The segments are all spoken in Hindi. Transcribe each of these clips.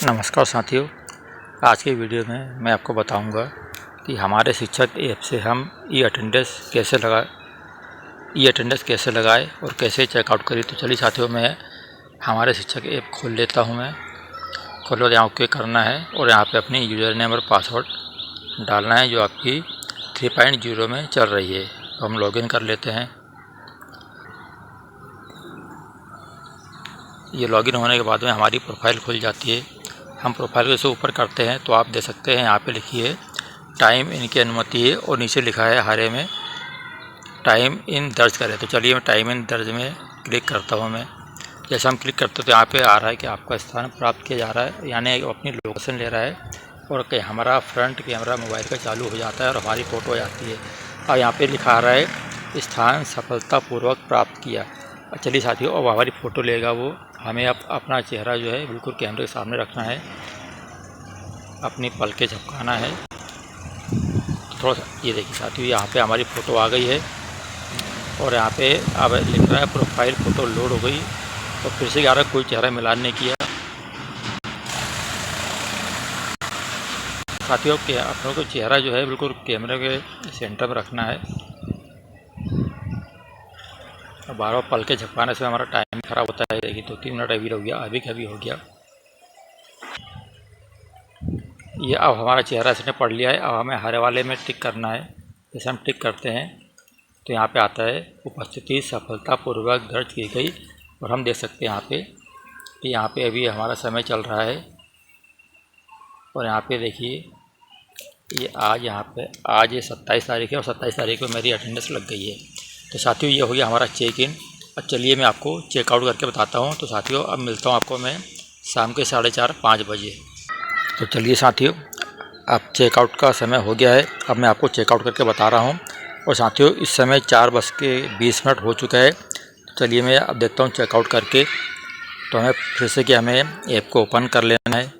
नमस्कार साथियों, आज की वीडियो में मैं आपको बताऊंगा कि हमारे शिक्षक ऐप से हम ई अटेंडेंस कैसे लगाएं और कैसे चेकआउट करें। तो चलिए साथियों, मैं हमारे शिक्षक ऐप खोल लेता हूं। मैं खोलो, यहाँ ओके करना है और यहाँ पे अपनी यूज़र नेम और पासवर्ड डालना है जो आपकी 3.0 में चल रही है। तो हम लॉगिन कर लेते हैं। ये लॉगिन होने के बाद में हमारी प्रोफाइल खुल जाती है। हम प्रोफाइल को इसे ऊपर करते हैं तो आप देख सकते हैं यहाँ पे लिखी है टाइम इन की अनुमति है और नीचे लिखा है हरे में टाइम इन दर्ज करें। तो चलिए मैं टाइम इन दर्ज में क्लिक करता हूँ। मैं जैसे हम क्लिक करते हैं तो यहाँ पे आ रहा है कि आपका स्थान प्राप्त किया जा रहा है, यानी अपनी लोकेशन ले रहा है और हमारा फ्रंट कैमरा मोबाइल का चालू हो जाता है और हमारी फ़ोटो आ जाती है। और यहाँ पर लिखा आ रहा है स्थान सफलतापूर्वक प्राप्त किया। चलिए साथियों, अब हमारी फ़ोटो लेगा वो। हमें अपना चेहरा जो है बिल्कुल कैमरे के सामने रखना है, अपनी पलकें झपकाना है। थोड़ा सा ये देखिए साथियों, यहाँ पे हमारी फ़ोटो आ गई है और यहाँ पे अब लिख रहा है प्रोफाइल फ़ोटो लोड हो गई। तो फिर से यार कोई चेहरा मिलान नहीं किया साथियों। अपनों को चेहरा जो है बिल्कुल कैमरे के सेंटर में रखना है। बार बार पलके झपकाने से हमारा टाइम ख़राब होता है। देखिए 2-3 मिनट अभी हो गया, अभी हो गया। ये अब हमारा चेहरा इसने पढ़ लिया है। अब हमें हरे वाले में टिक करना है। जैसे हम टिक करते हैं तो यहाँ पे आता है उपस्थिति सफलतापूर्वक दर्ज की गई और हम देख सकते हैं यहाँ पे अभी हमारा समय चल रहा है। और यहाँ पे देखिए ये आज ये 27 तारीख है और 27 तारीख को मेरी अटेंडेंस लग गई है। तो साथियों, ये हो गया हमारा चेक इन। अब चलिए मैं आपको चेकआउट करके बताता हूँ। तो साथियों, अब मिलता हूँ आपको मैं शाम के 4:30-5 बजे। तो चलिए साथियों, अब चेकआउट का समय हो गया है। अब मैं आपको चेकआउट करके बता रहा हूँ। और साथियों, इस समय 4:20 हो चुका है। तो चलिए मैं अब देखता हूँ चेकआउट करके। तो हमें फिर से हमें ऐप को ओपन कर लेना है।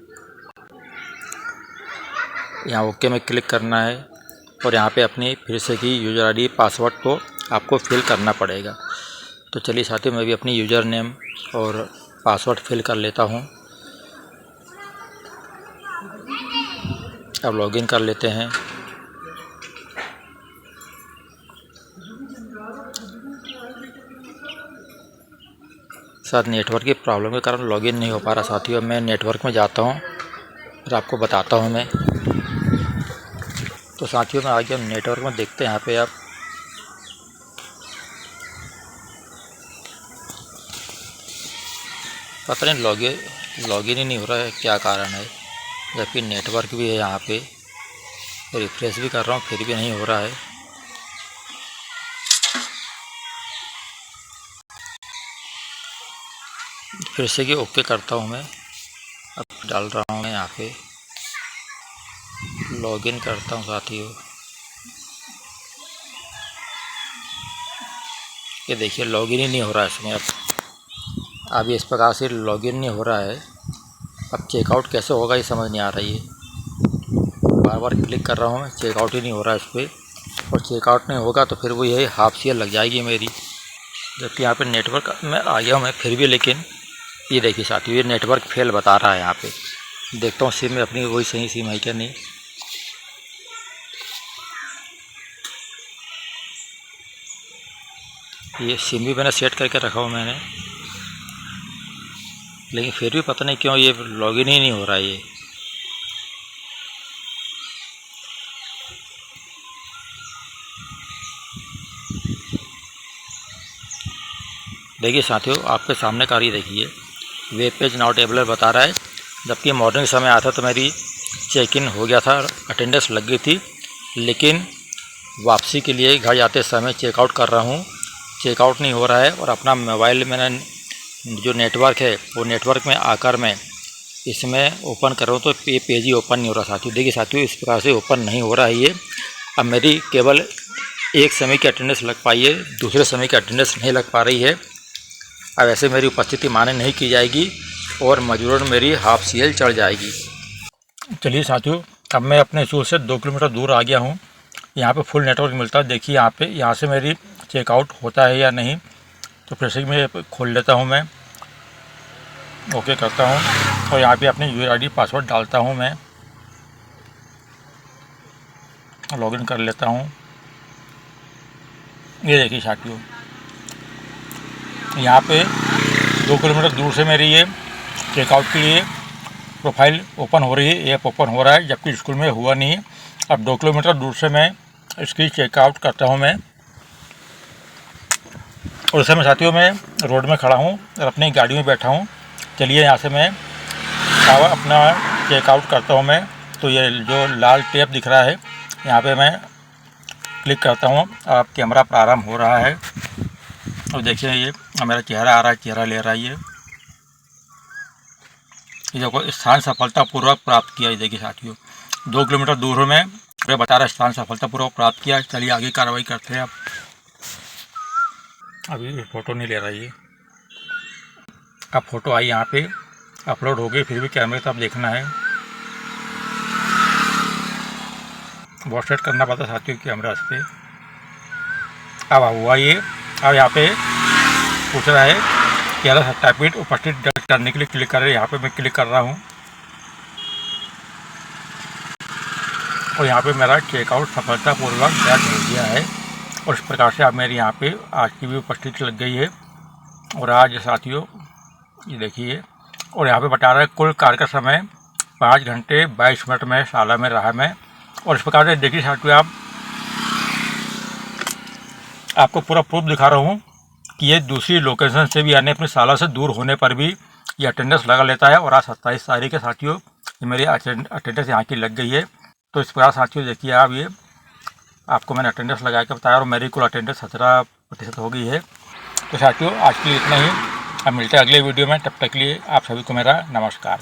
यहाँ ओके में क्लिक करना है और यहाँ पे अपनी फिर से की यूज़र आईडी पासवर्ड को आपको फिल करना पड़ेगा। तो चलिए साथियों, मैं भी अपनी यूज़र नेम और पासवर्ड फिल कर लेता हूँ। अब लॉगिन कर लेते हैं। साथ नेटवर्क की प्रॉब्लम के कारण लॉगिन नहीं हो पा रहा साथियों। मैं नेटवर्क में जाता हूँ और आपको बताता हूँ मैं। तो साथियों, मैं आ गया नेटवर्क में। देखते हैं यहाँ पे आप पता नहीं लॉगिन ही नहीं हो रहा है, क्या कारण है। जबकि नेटवर्क भी है यहाँ पे, रिफ्रेश भी कर रहा हूँ फिर भी नहीं हो रहा है। फिर से कि ओके करता हूँ मैं। अब डाल रहा हूँ मैं यहाँ पे, लॉगिन करता हूँ साथियों। ये देखिए लॉगिन ही नहीं हो रहा है इसमें। अब इस प्रकार से लॉगिन नहीं हो रहा है। अब चेकआउट कैसे होगा ये समझ नहीं आ रही है। बार बार क्लिक कर रहा हूँ मैं, चेकआउट ही नहीं हो रहा है इस पर। और चेकआउट नहीं होगा तो फिर वो यही हाफ सीएल लग जाएगी मेरी। जबकि यहाँ पे नेटवर्क में आ गया हूँ मैं फिर भी, लेकिन ये देखिए साथियों, ये नेटवर्क फेल बता रहा है यहाँ पे। देखता हूँ सिम में अपनी वही सही सिम है क्या नहीं। ये सिम भी मैंने सेट करके रखा हूँ मैंने, लेकिन फिर भी पता नहीं क्यों ये लॉगिन ही नहीं हो रहा है ये। देखिए साथियों, आपके सामने कार ही देखिए वेब पेज नॉट अवेलेबल बता रहा है। जबकि मॉर्निंग समय आया था तो मेरी चेक इन हो गया था, अटेंडेंस लग गई थी। लेकिन वापसी के लिए घर जाते समय चेकआउट कर रहा हूँ, चेकआउट नहीं हो रहा है। और अपना मोबाइल मैंने जो नेटवर्क है वो नेटवर्क में आकर मैं इसमें ओपन कर रहा हूँ तो ये पेज ही ओपन नहीं हो रहा साथियों। देखिए साथियों, इस प्रकार से ओपन नहीं हो रहा है ये। अब मेरी केवल एक समय की अटेंडेंस लग पाई है, दूसरे समय की अटेंडेंस नहीं लग पा रही है। अब ऐसे मेरी उपस्थिति मान्य नहीं की जाएगी और मजबूरन मेरी हाफ सीएल चढ़ जाएगी। चलिए साथियों, अब मैं अपने स्कूल से 2 किलोमीटर दूर आ गया हूँ। यहाँ पे फुल नेटवर्क मिलता है। देखिए यहाँ से मेरी चेकआउट होता है या नहीं। तो फिर से मैं खोल लेता हूँ, मैं ओके करता हूँ। और यहाँ पे अपनी यूज़र आईडी पासवर्ड डालता हूँ। मैं लॉगिन कर लेता हूँ। ये देखिए साथियों, यहाँ पे 2 किलोमीटर दूर से मेरी ये चेकआउट के लिए प्रोफाइल ओपन हो रही है, ऐप ओपन हो रहा है, जबकि स्कूल में हुआ नहीं है। अब 2 किलोमीटर दूर से मैं इसकी चेकआउट करता हूँ मैं। और उस समय साथियों मैं रोड में खड़ा हूँ और अपनी गाड़ी में बैठा हूँ। चलिए यहाँ से मैं अपना चेकआउट करता हूँ मैं। तो ये जो लाल टेप दिख रहा है यहाँ पे मैं क्लिक करता हूँ। अब कैमरा प्रारंभ हो रहा है और देखिए ये मेरा चेहरा आ रहा है, चेहरा ले रहा है। ये देखो स्थान सफलतापूर्वक प्राप्त किया। ये देखिए साथियों 2 किलोमीटर दूर में मैं बता रहा स्थान सफलतापूर्वक प्राप्त किया। चलिए आगे कार्रवाई करते हैं। अभी फ़ोटो नहीं ले रहा ये। अब फ़ोटो आई यहाँ पे अपलोड हो गई, फिर भी कैमरे तब देखना है, बहुत सेट करना पड़ता साथियों कैमरा पे। अब हुआ ये। अब यहाँ पे पूछ रहा है कैमरा सत्यापित उपस्थित दर्ज करने के लिए क्लिक करें। यहाँ पे मैं क्लिक कर रहा हूँ और यहाँ पे मेरा चेकआउट सफलतापूर्वक दर्ज हो गया है। और इस प्रकार से अब मेरी यहाँ पे आज की भी उपस्थिति लग गई है। और आज साथियों ये देखिए, और यहाँ पे बता रहा है कुल कार्य का समय 5 घंटे 22 मिनट में शाला में रहा मैं। और इस प्रकार से देखिए साथियों, आपको पूरा प्रूफ दिखा रहा हूँ कि ये दूसरी लोकेशन से भी यानी अपनी शाला से दूर होने पर भी ये अटेंडेंस लगा लेता है। और आज 27 तारीख के साथियों ये मेरी अटेंडेंस यहाँ की लग गई है। तो इस प्रकार साथियों देखिए आप, ये आपको मैंने अटेंडेंस लगा के बताया और मेरी कुल अटेंडेंस 17% हो गई है। तो साथियों आज के लिए इतना ही। अब मिलते हैं अगले वीडियो में, तब तक के लिए आप सभी को मेरा नमस्कार।